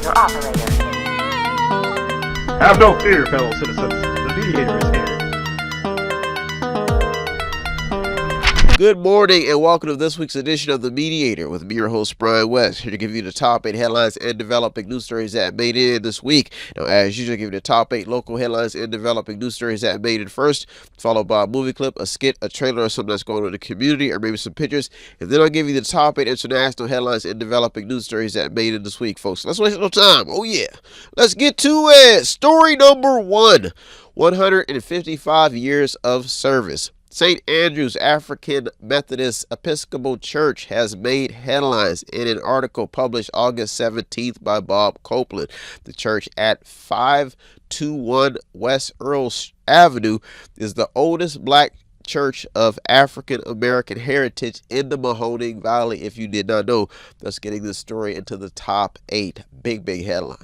your operator. Have no fear, fellow citizens. The Mediator is here. Good morning and welcome to this week's edition of The Mediator with me, your host, Brian West, here to give you the top 8 headlines and developing news stories that made it this week. Now, as usual, I give you the top 8 local headlines and developing news stories that made it first, followed by a movie clip, a skit, a trailer, or something that's going on in the community, or maybe some pictures. And then I'll give you the top 8 international headlines and developing news stories that made it this week, folks. Let's waste no time. Oh, yeah. Let's get to it. Story number 1, 155 years of service. St. Andrew's African Methodist Episcopal Church has made headlines in an article published August 17th by Bob Copeland. The church at 521 West Earl Avenue is the oldest black church of African American heritage in the Mahoning Valley, if you did not know. Thus getting this story into the top 8. Big headline,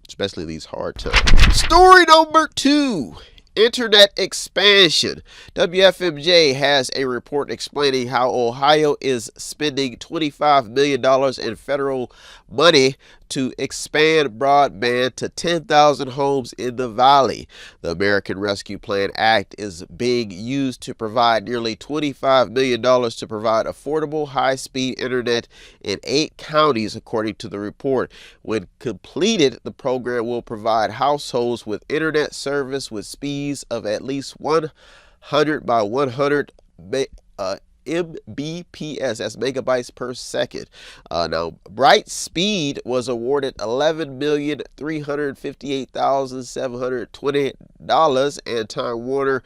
especially these hard times. Story number 2. Internet expansion. WFMJ has a report explaining how Ohio is spending $25 million in federal money to expand broadband to 10,000 homes in the valley. The American Rescue Plan Act is being used to provide nearly $25 million to provide affordable high-speed internet in 8 counties, according to the report. When completed, the program will provide households with internet service with speeds of at least 100 by 100 Mbps, that's megabytes per second. Now, Bright Speed was awarded $11,358,720, and Time Warner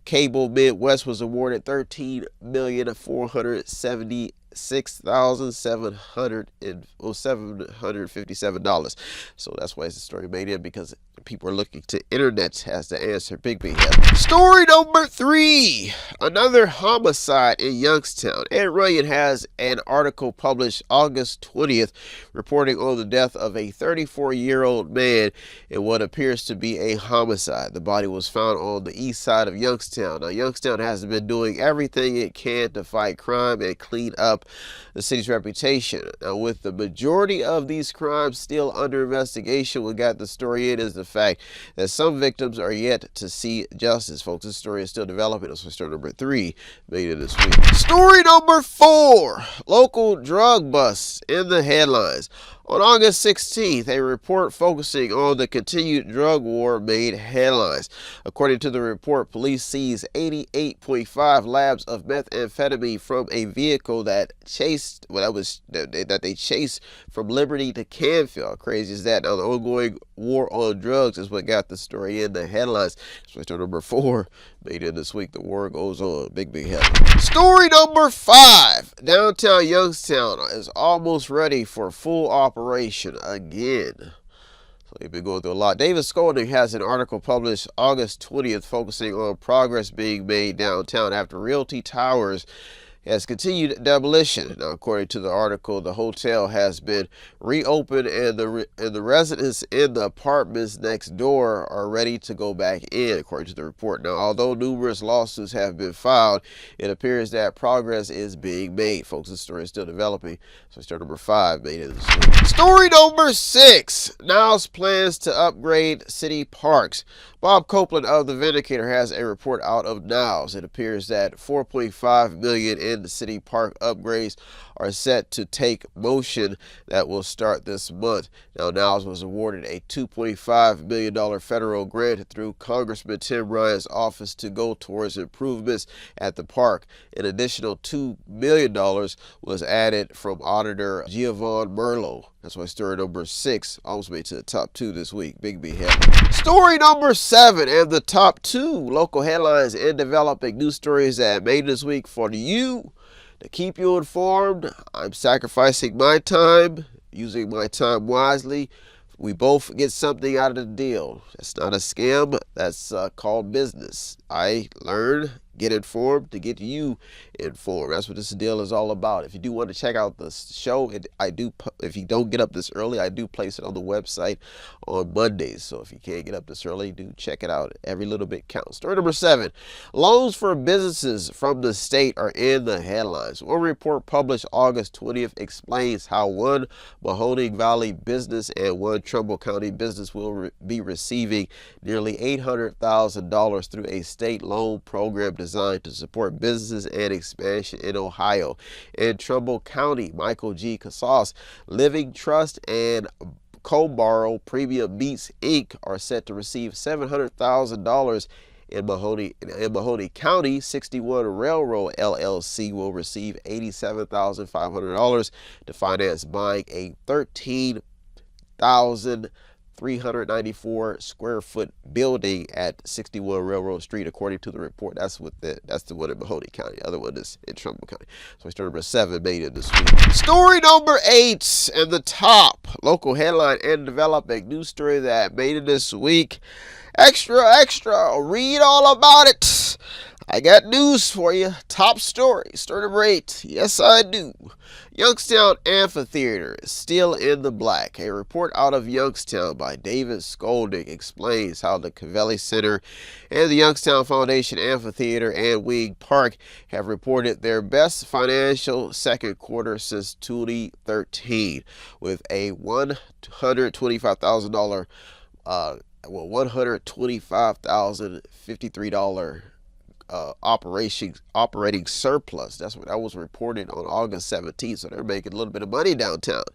Cable Midwest was awarded $13,476,757. So that's why the story made it, because people are looking to internet as the answer. Big headline. Story number 3. Another homicide in Youngstown. Ed Runyon has an article published August 20th reporting on the death of a 34-year-old man in what appears to be a homicide. The body was found on the east side of Youngstown. Now, Youngstown has been doing everything it can to fight crime and clean up the city's reputation. Now, with the majority of these crimes still under investigation, what got the story in is the fact that some victims are yet to see justice. Folks, this story is still developing. That's story number 3 made it this week. Story number 4. Local drug busts in the headlines. On August 16th, a report focusing on the continued drug war made headlines. According to the report, police seized 88.5 labs of methamphetamine from a vehicle that they chased from Liberty to Canfield. How crazy is that? Now, the ongoing war on drugs is what got the story in the headlines. Story number 4 made it this week. The war goes on. Big headline. Story number 5. Downtown Youngstown is almost ready for full operation again. So they've been going through a lot. David Skolnick has an article published August 20th focusing on progress being made downtown after Realty Towers has continued demolition. Now, according to the article, the hotel has been reopened and the residents in the apartments next door are ready to go back in, according to the report. Now, although numerous lawsuits have been filed, it appears that progress is being made. Folks, this story is still developing. So story number 5 made it this week. Story number 6. Niles plans to upgrade city parks. Bob Copeland of the Vindicator has a report out of Niles. It appears that $4.5 million in the city park upgrades are set to take motion that will start this month. Now, Niles was awarded a $2.5 million federal grant through Congressman Tim Ryan's office to go towards improvements at the park. An additional $2 million was added from Auditor Giovanni Merlo. That's why story number 6 almost made to the top 2 this week. Big headline. Story number 7 and the top 2 local headlines and developing news stories that made this week for you. To keep you informed, I'm sacrificing my time, using my time wisely. We both get something out of the deal. That's not a scam. That's called business. I learn, get informed to get you informed. That's what this deal is all about. If you do want to check out the show, if you don't get up this early, I do place it on the website on Mondays. So if you can't get up this early, do check it out. Every little bit counts. Story number 7. Loans for businesses from the state are in the headlines. One report published August 20th explains how one Mahoning Valley business and one Trumbull County business will be receiving nearly $800,000 through a state loan program designed to support businesses and expansion in Ohio. In Trumbull County, Michael G. Casas Living Trust and Co-Borrow Premium Meats Inc. are set to receive $700,000. In Mahoning County, 61 Railroad LLC will receive $87,500 to finance buying a 13,394 square foot building at 61 Railroad Street, according to the report. That's the one in Mahoning County. The other one is in Trumbull County. So story number 7 made it this week. Story number 8 and the top local headline and developing news story that made it this week. Extra, read all about it. I got news for you. Top story. Story number 8. Yes, I do. Youngstown Amphitheater is still in the black. A report out of Youngstown by David Skolnick explains how the Cavelli Center and the Youngstown Foundation Amphitheater and Wing Park have reported their best financial second quarter since 2013, with a $125,053 operating surplus. That was reported on August 17th. So they're making a little bit of money downtown.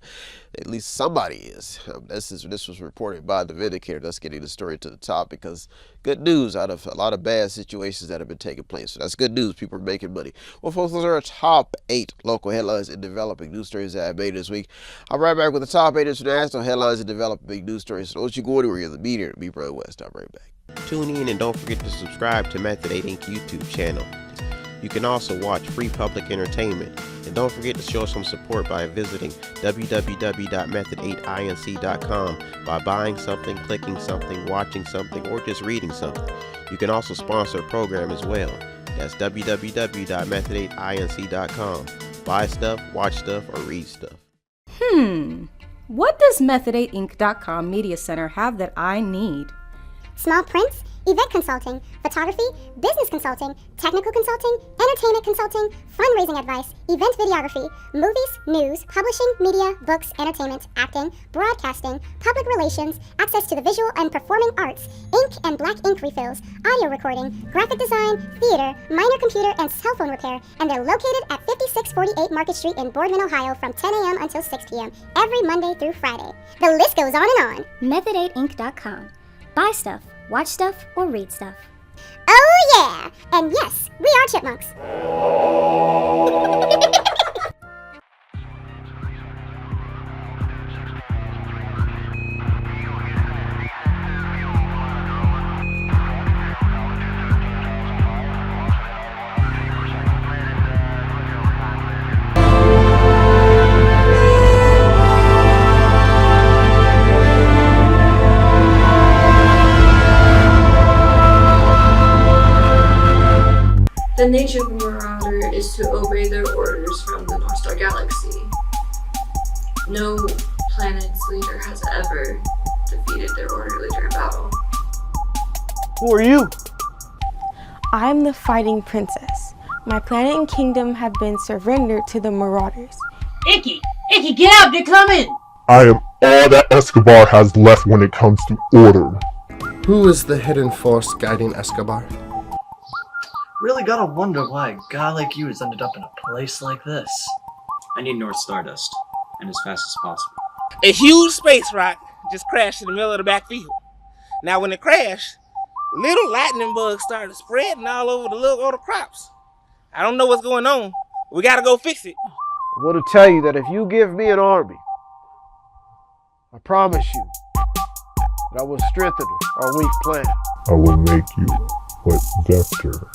At least somebody is. This was reported by the Mediator. That's getting the story to the top because good news out of a lot of bad situations that have been taking place. So that's good news. People are making money. Well, folks, those are our top 8 local headlines and developing news stories that I made this week. I'll be right back with the top 8 international headlines and developing news stories. So don't you go anywhere. You're the Mediator. Me, Brian West. I'll be right back. Tune in and don't forget to subscribe to Method 8 Inc. YouTube channel. You can also watch free public entertainment. And don't forget to show some support by visiting www.method8inc.com by buying something, clicking something, watching something, or just reading something. You can also sponsor a program as well. That's www.method8inc.com. Buy stuff, watch stuff, or read stuff. What does Method8inc.com Media Center have that I need? Small prints, event consulting, photography, business consulting, technical consulting, entertainment consulting, fundraising advice, event videography, movies, news, publishing, media, books, entertainment, acting, broadcasting, public relations, access to the visual and performing arts, ink and black ink refills, audio recording, graphic design, theater, minor computer and cell phone repair, and they're located at 5648 Market Street in Boardman, Ohio from 10 a.m. until 6 p.m. every Monday through Friday. The list goes on and on. Method8inc.com. Buy stuff, watch stuff, or read stuff. Oh yeah! And yes, we are chipmunks. The nature of a marauder is to obey their orders from the North Star Galaxy. No planet's leader has ever defeated their order leader in battle. Who are you? I'm the fighting princess. My planet and kingdom have been surrendered to the marauders. Icky, get out, they're coming! I am all that Escobar has left when it comes to order. Who is the hidden force guiding Escobar? Really gotta wonder why a guy like you has ended up in a place like this. I need North Stardust, and as fast as possible. A huge space rock just crashed in the middle of the backfield. Now when it crashed, little lightning bugs started spreading all over the crops. I don't know what's going on. We gotta go fix it. I want to tell you that if you give me an army, I promise you that I will strengthen our weak plan. I will make you what Vector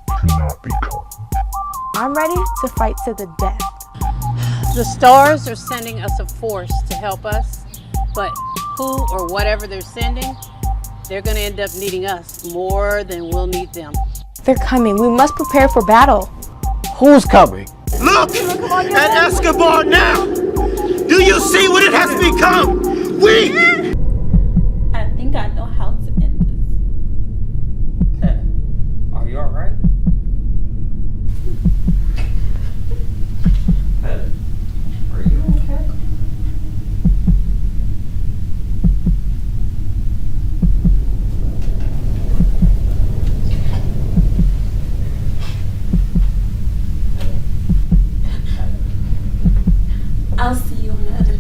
cannot become. I'm ready to fight to the death. The stars are sending us a force to help us, but who or whatever they're sending, they're going to end up needing us more than we'll need them. They're coming. We must prepare for battle. Who's coming? Look at Escobar now! Do you see what it has become? We... I think I know how to end this. Are you alright? Are you okay? I'll see you on the other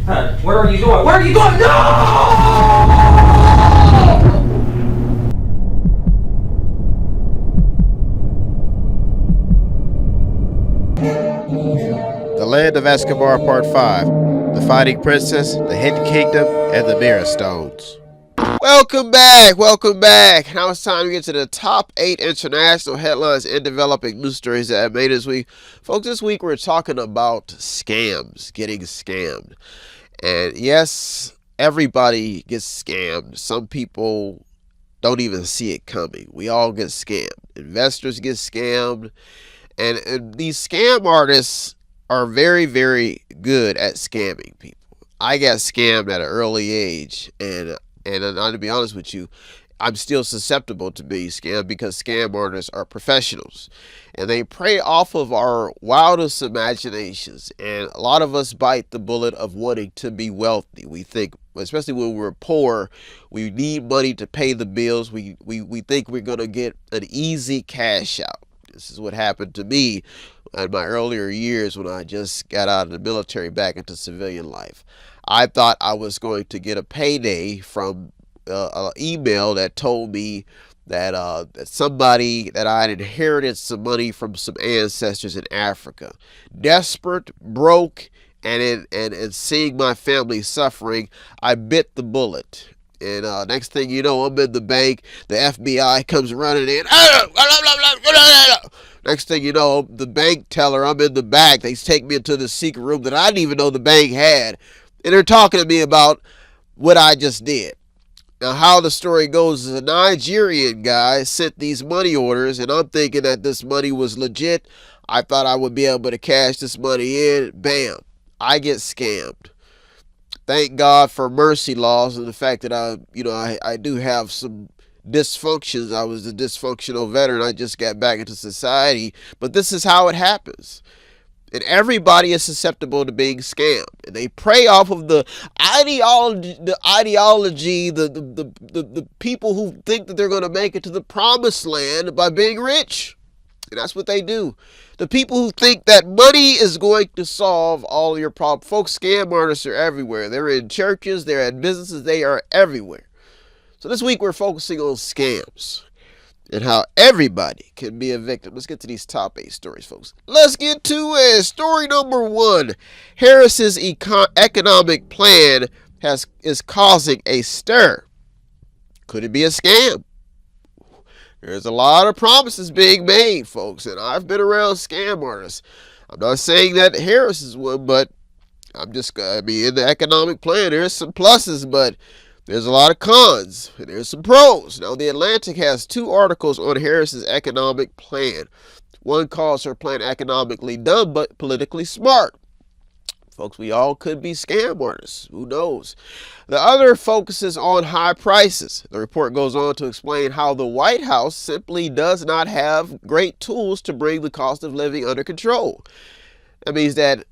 side. What are you doing? What are you doing? No! The Land of Escobar Part 5, The Fighting Princess, The Hidden Kingdom, and the Mirror Stones. Welcome back. Now it's time to get to the top 8 international headlines and developing news stories that have made this week. Folks, this week we're talking about scams, getting scammed. And yes, everybody gets scammed. Some people don't even see it coming. We all get scammed. Investors get scammed. And these scam artists are very, very good at scamming people. I got scammed at an early age, and to be honest with you, I'm still susceptible to being scammed because scam artists are professionals and they prey off of our wildest imaginations. And a lot of us bite the bullet of wanting to be wealthy. We think, especially when we're poor, we need money to pay the bills. We think we're going to get an easy cash out. This is what happened to me in my earlier years when I just got out of the military back into civilian life. I thought I was going to get a payday from an email that told me that somebody that I had inherited some money from some ancestors in Africa. Desperate, broke, and seeing my family suffering, I bit the bullet. And next thing you know, I'm in the bank. The FBI comes running in. Next thing you know, the bank teller, I'm in the back. They take me into the secret room that I didn't even know the bank had. And they're talking to me about what I just did. Now, how the story goes is a Nigerian guy sent these money orders, and I'm thinking that this money was legit. I thought I would be able to cash this money in. Bam. I get scammed. Thank God for mercy laws and the fact that I do have some dysfunctions. I was a dysfunctional veteran. I just got back into society. But this is how it happens. And everybody is susceptible to being scammed. And they prey off of the ideology, the people who think that they're going to make it to the promised land by being rich. And that's what they do. The people who think that money is going to solve all your problems. Folks, scam artists are everywhere. They're in churches, they're in businesses, they are everywhere. So this week we're focusing on scams and how everybody can be a victim. Let's get to these top 8 stories, folks. Let's get to it. Story number 1. Harris's economic plan is causing a stir. Could it be a scam? There's a lot of promises being made, folks, and I've been around scam artists. I'm not saying that Harris is one, but in the economic plan, there's some pluses, but there's a lot of cons, and there's some pros. Now, The Atlantic has 2 articles on Harris's economic plan. One calls her plan economically dumb, but politically smart. Folks, we all could be scam artists. Who knows? The other focuses on high prices. The report goes on to explain how the White House simply does not have great tools to bring the cost of living under control. That means that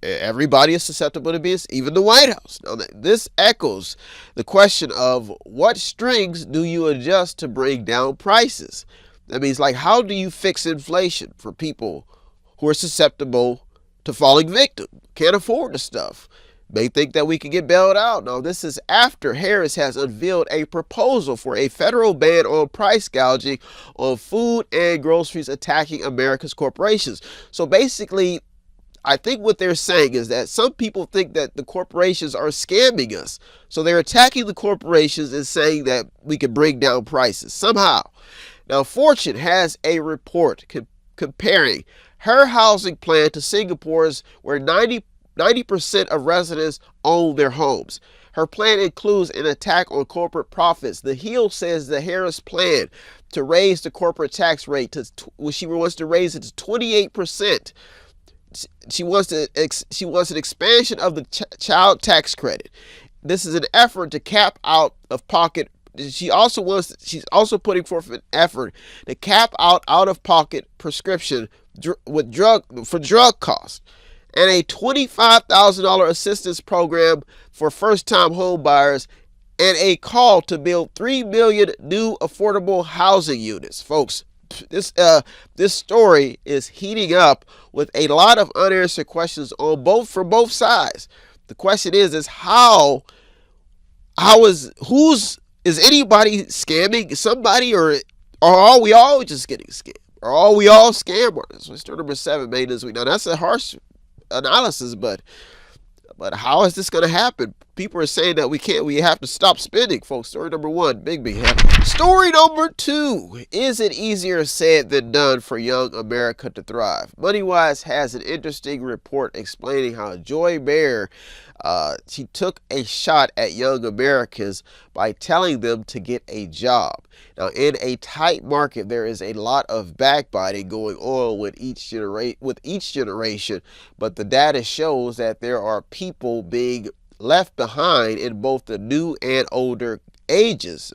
everybody is susceptible to this, even the White House. Now, this echoes the question of what strings do you adjust to bring down prices? That means, like, how do you fix inflation for people who are susceptible to falling victim, can't afford the stuff, may think that we can get bailed out? Now, this is after Harris has unveiled a proposal for a federal ban on price gouging on food and groceries attacking America's corporations. So basically, I think what they're saying is that some people think that the corporations are scamming us. So they're attacking the corporations and saying that we can bring down prices somehow. Now, Fortune has a report comparing her housing plan to Singapore's, where 90% of residents own their homes. Her plan includes an attack on corporate profits. The Hill says the Harris plan to raise the corporate tax rate she wants to raise it to 28%. She wants an expansion of the child tax credit. This is an effort to cap out of pocket. She's also putting forth an effort to cap out of pocket prescription with drug costs, and a $25,000 assistance program for first-time home buyers, and a call to build 3 million new affordable housing units. Folks, this story is heating up with a lot of unanswered questions from both sides. The question is is anybody scamming somebody, or are we all just getting scammed? Or are we all scam artists? So story number 7 made this week. Now that's a harsh analysis, but how is this going to happen? People are saying that we have to stop spending, folks. Story number 1, Big B. Story number 2, is it easier said than done for young America to thrive? MoneyWise has an interesting report explaining how Joy Behar, she took a shot at young Americans by telling them to get a job. Now, in a tight market, there is a lot of backbiting going on with each generation, but the data shows that there are people being left behind in both the new and older age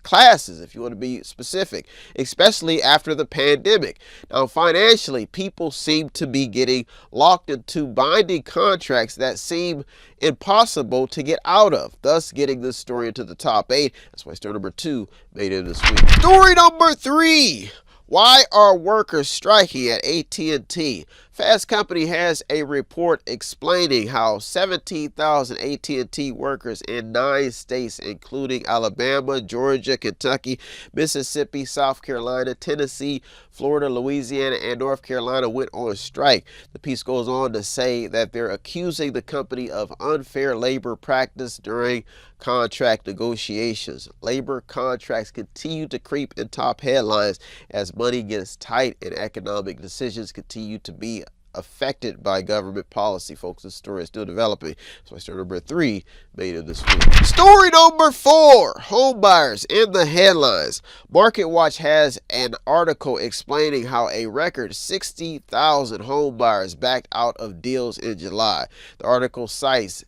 classes, if you want to be specific, especially after the pandemic. Now, financially, people seem to be getting locked into binding contracts that seem impossible to get out of, thus getting this story into the top 8. That's why story number 2 made it this week. Story number 3. Why are workers striking at AT&T? Fast Company has a report explaining how 17,000 AT&T workers in 9 states, including Alabama, Georgia, Kentucky, Mississippi, South Carolina, Tennessee, Florida, Louisiana, and North Carolina went on strike. The piece goes on to say that they're accusing the company of unfair labor practice during contract negotiations. Labor contracts continue to creep in top headlines as money gets tight and economic decisions continue to be affected by government policy. Folks, this story is still developing. So story number 3 made it this week. Story number 4, home buyers in the headlines. Market Watch has an article explaining how a record 60,000 home buyers backed out of deals in July. The article cites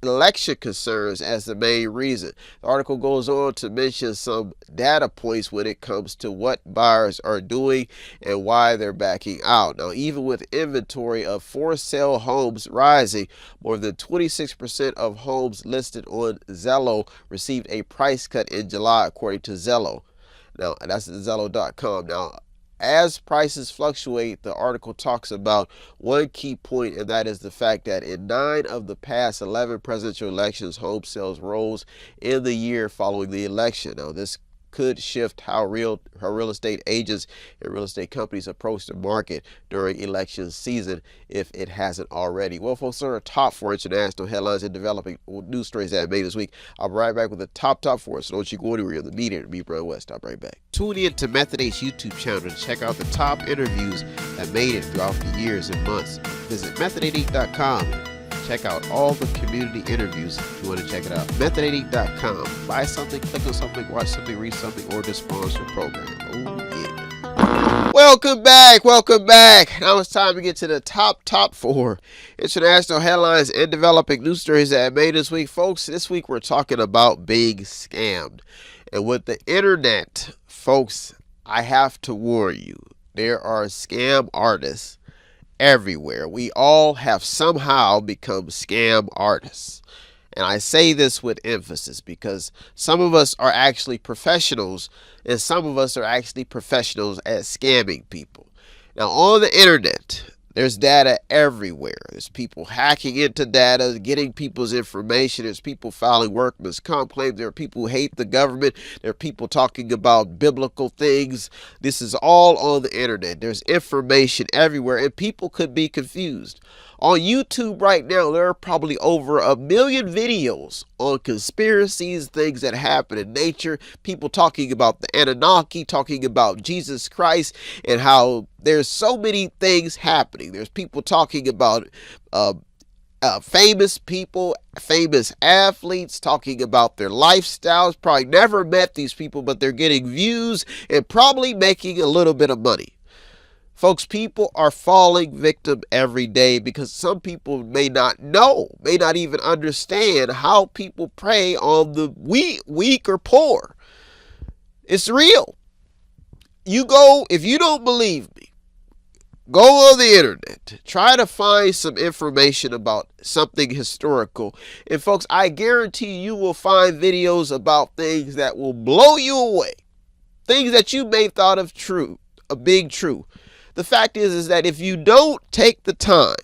election concerns as the main reason. The article goes on to mention some data points when it comes to what buyers are doing and why they're backing out. Now, even with inventory of for sale homes rising, more than 26% of homes listed on Zillow received a price cut in July, according to Zillow. Now, that's Zillow.com. Now, as prices fluctuate, the article talks about one key point, and that is the fact that in 9 of the past 11 presidential elections, home sales rose in the year following the election. Now, this could shift how real estate agents and real estate companies approach the market during election season, if it hasn't already. Well, folks, are top 4 international headlines and developing news stories that made this week. I'll be right back with the top 4. So don't you go anywhere. The Mediator, me, Brian West. I'll be right back. Tune in to Method A's YouTube channel to check out the top interviews that made it throughout the years and months. Visit method8.com. Check out all the community interviews if you want to check it out. Method8.com. Buy something, click on something, watch something, read something, or just sponsor a program. Oh, yeah. Welcome back. Now it's time to get to the top 4 international headlines and developing news stories that made this week. Folks, this week we're talking about being scammed. And with the internet, folks, I have to warn you, there are scam artists everywhere. We all have somehow become scam artists. And I say this with emphasis because some of us are actually professionals and some of us are actually professionals at scamming people. Now, on the internet, there's data everywhere. There's people hacking into data, getting people's information. There's people filing workman's comp claims. There are people who hate the government. There are people talking about biblical things. This is all on the internet. There's information everywhere, and people could be confused. On YouTube right now, there are probably over 1 million videos on conspiracies, things that happen in nature, people talking about the Anunnaki, talking about Jesus Christ, and how there's so many things happening. There's people talking about famous people, famous athletes talking about their lifestyles. Probably never met these people, but they're getting views and probably making a little bit of money. Folks, people are falling victim every day because some people may not know, may not even understand how people prey on the weak or poor. It's real. You go, if you don't believe me, go on the internet, try to find some information about something historical. And folks, I guarantee you will find videos about things that will blow you away. Things that you may have thought of being true. The fact is that if you don't take the time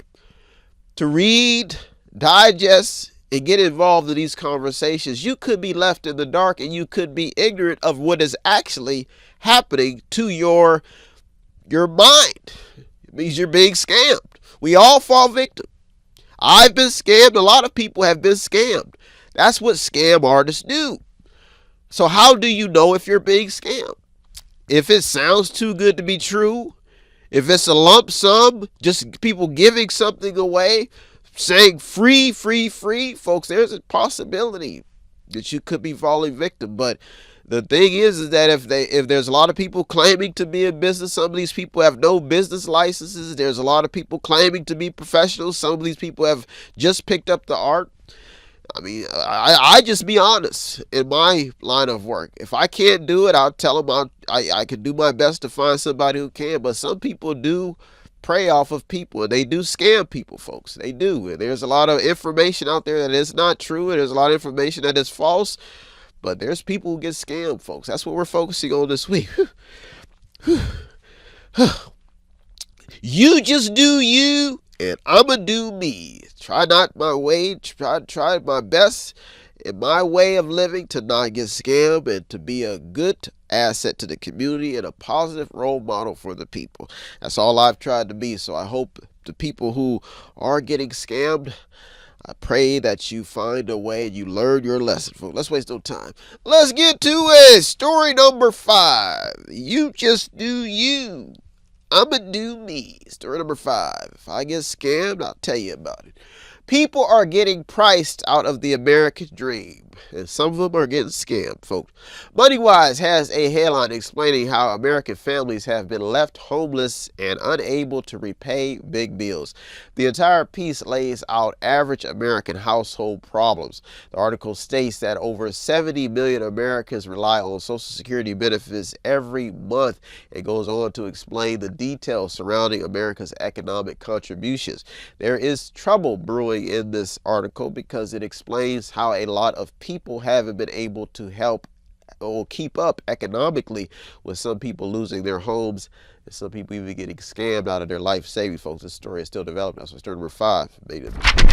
to read, digest, and get involved in these conversations, you could be left in the dark and you could be ignorant of what is actually happening to your mind. It means you're being scammed. We all fall victim. I've been scammed. A lot of people have been scammed. That's what scam artists do. So how do you know if you're being scammed? If it sounds too good to be true, if it's a lump sum, just people giving something away, saying free, free, free, folks, there's a possibility that you could be falling victim. But the thing is that if there's a lot of people claiming to be in business, some of these people have no business licenses. There's a lot of people claiming to be professionals. Some of these people have just picked up the art. I mean, I just be honest in my line of work. If I can't do it, I'll tell them I can do my best to find somebody who can. But some people do prey off of people, and they do scam people, folks. They do. And there's a lot of information out there that is not true, and there's a lot of information that is false. But there's people who get scammed, folks. That's what we're focusing on this week. You just do you, and I'ma do me. Try not my way, try my best in my way of living to not get scammed and to be a good asset to the community and a positive role model for the people. That's all I've tried to be. So I hope the people who are getting scammed, I pray that you find a way and you learn your lesson, folks. Let's waste no time. Let's get to it. Story number 5. You just do you. I'ma do me. Story number 5. If I get scammed, I'll tell you about it. People are getting priced out of the American dream, and some of them are getting scammed, folks. MoneyWise has a headline explaining how American families have been left homeless and unable to repay big bills. The entire piece lays out average American household problems. The article states that over 70 million Americans rely on Social Security benefits every month and goes on to explain the details surrounding America's economic contributions. There is trouble brewing in this article because it explains how a lot of people haven't been able to help or keep up economically, with some people losing their homes and some people even getting scammed out of their life savings, folks. This story is still developing. That's story number 5.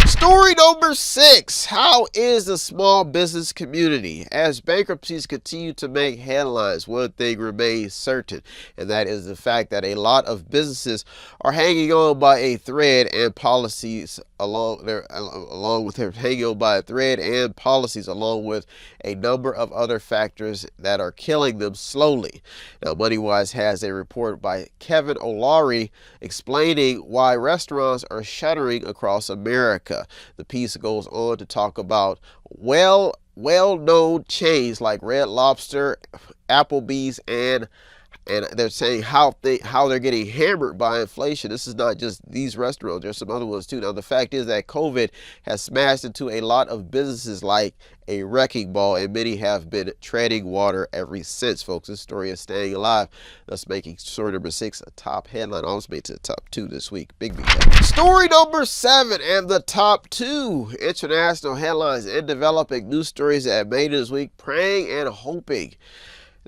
Story number 6. How is the small business community? As bankruptcies continue to make headlines, one thing remains certain, and that is the fact that a lot of businesses are hanging on by a thread and policies along with a number of other factors that are killing them slowly. Now, MoneyWise has a report by Kevin O'Leary explaining why restaurants are shuttering across America. The piece goes on to talk about well-known chains like Red Lobster, Applebee's, and they're saying how they're getting hammered by inflation. This is not just these restaurants. There's some other ones too. Now, the fact is that COVID has smashed into a lot of businesses like a wrecking ball, and many have been treading water ever since, folks. This story is staying alive, thus making story number 6 a top headline. Almost made to the top 2 this week. Big. Story number 7 and the top 2 international headlines and developing news stories that made this week, praying and hoping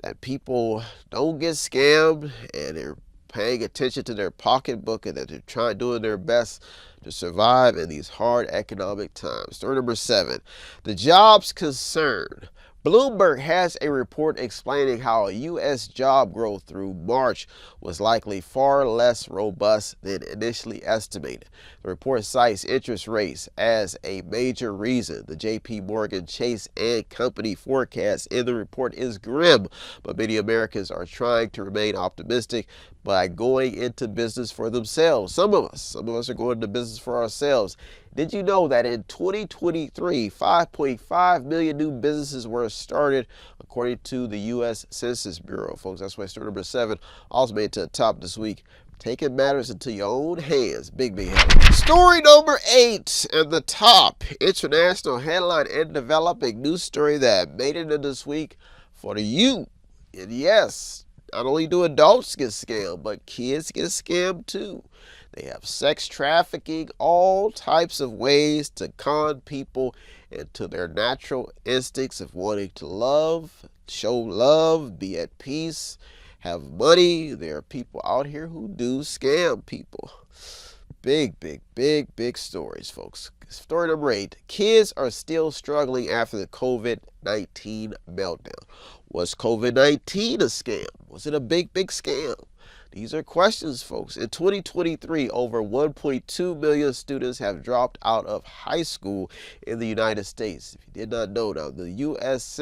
that people don't get scammed and they're paying attention to their pocketbook and that they're doing their best to survive in these hard economic times. Story number 7, the jobs concern. Bloomberg has a report explaining how U.S. job growth through March was likely far less robust than initially estimated. The report cites interest rates as a major reason. The J.P. Morgan Chase and Company forecast in the report is grim, but many Americans are trying to remain optimistic by going into business for themselves. Some of us are going into business for ourselves. Did you know that in 2023, 5.5 million new businesses were started, according to the U.S. Census Bureau, folks? That's why story number 7 also made it to the top this week. Taking matters into your own hands. Big headline. Story number 8 at the top. International headline and developing news story that made it into this week for you. And yes, not only do adults get scammed, but kids get scammed too. They have sex trafficking, all types of ways to con people into their natural instincts of wanting to love, show love, be at peace, have money. There are people out here who do scam people. Big stories, folks. Story number 8. Kids are still struggling after the COVID-19 meltdown. Was COVID-19 a scam? Was it a big scam? These are questions, folks. In 2023, over 1.2 million students have dropped out of high school in the United States. If you did not know, now the U.S.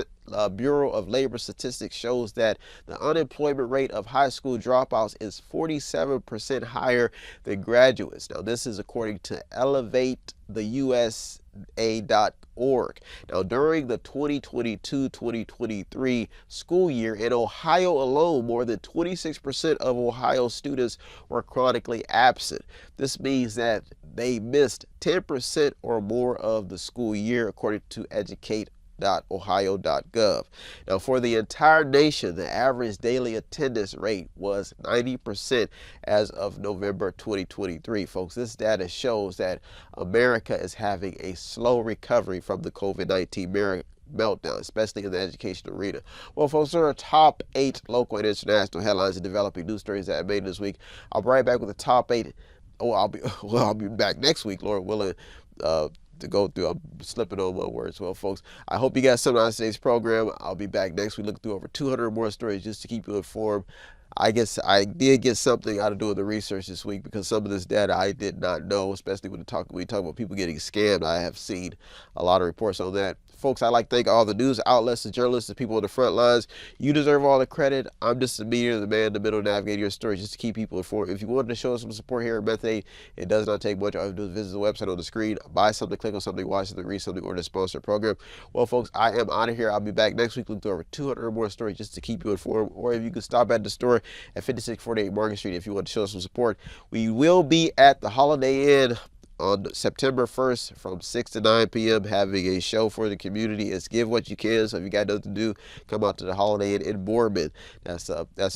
Bureau of Labor Statistics shows that the unemployment rate of high school dropouts is 47% higher than graduates. Now, this is according to ElevateTheUSA.org. Now, during the 2022-2023 school year in Ohio alone, more than 26% of Ohio students were chronically absent. This means that they missed 10% or more of the school year, according to educate.ohio.gov. Now, for the entire nation, the average daily attendance rate was 90% as of November 2023. Folks, this data shows that America is having a slow recovery from the COVID-19 meltdown, especially in the education arena. Well, folks, there are top 8 local and international headlines and developing news stories that I made this week. I'll be right back with the top 8. I'll be back next week, Lord willing, to go through. I'm slipping on my words. Well, folks, I hope you got something out of today's program. I'll be back next week, looking through over 200 more stories just to keep you informed. I guess I did get something out of doing the research this week, because some of this data I did not know, especially when we talk about people getting scammed. I have seen a lot of reports on that. Folks, I'd like to thank all the news outlets, the journalists, the people on the front lines. You deserve all the credit. I'm just the media, the man in the middle, navigating your story just to keep people informed. If you wanted to show us some support here at Method 8, it does not take much. All you have to do is visit the website on the screen, buy something, click on something, watch something, read something, or to sponsor a program. Well, folks, I am out of here. I'll be back next week looking through over 200 more stories just to keep you informed. Or if you could stop at the store at 5648 Market Street if you want to show us some support. We will be at the Holiday Inn on September 1st from 6 to 9 p.m. having a show for the community. It's Give What You Can, so if you got nothing to do, come out to the Holiday Inn in Boardman. That's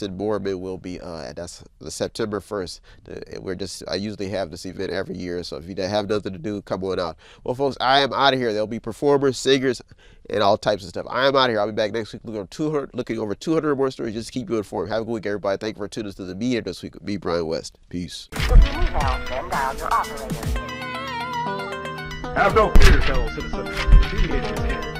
in Boardman. Will be that's the September 1st. I usually have this event every year, so if you have nothing to do, come on out. Well, folks, I am out of here. There'll be performers, singers, and all types of stuff. I am out of here. I'll be back next week looking over 200 more stories just to keep you informed. Have a good week, everybody. Thank you for tuning us to the Mediator this week with me, Brian West. Peace. Have no fear, fellow citizens. The Mediator is here.